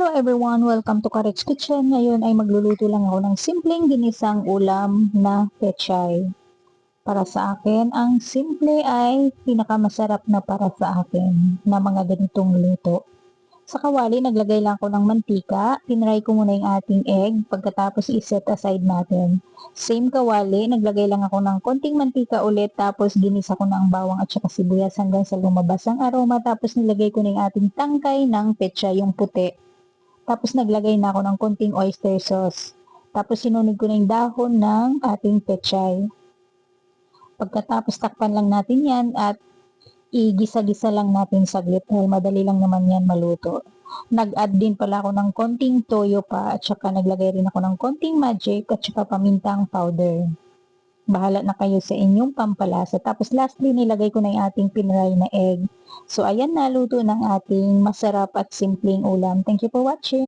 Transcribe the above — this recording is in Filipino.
Hello everyone! Welcome to Karet's Kitchen. Ngayon ay magluluto lang ako ng simpleng ginisang ulam na pechay. Para sa akin, ang simple ay pinakamasarap na para sa akin na mga ganitong luto. Sa kawali, naglagay lang ako ng mantika. Tinry ko muna yung ating egg. Pagkatapos i-set aside natin. Same kawali, naglagay lang ako ng konting mantika ulit. Tapos ginisa ko na ang bawang at saka sibuyas hanggang sa lumabas ang aroma. Tapos nilagay ko na yung ating tangkay ng pechay, yung puti. Tapos naglagay na ako ng konting oyster sauce. Tapos sinunod ko na yung dahon ng ating pechay. Pagkatapos takpan lang natin yan at igisa-gisa lang natin saglit dahil madali lang naman yan maluto. Nag-add din pala ako ng konting toyo pa at saka naglagay rin ako ng konting magic at saka pamintang powder. Bahala na kayo sa inyong pampalasa. Tapos lastly, nilagay ko na yung ating pinray na egg. So ayan, naluto ng ating masarap at simpleng ulam. Thank you for watching.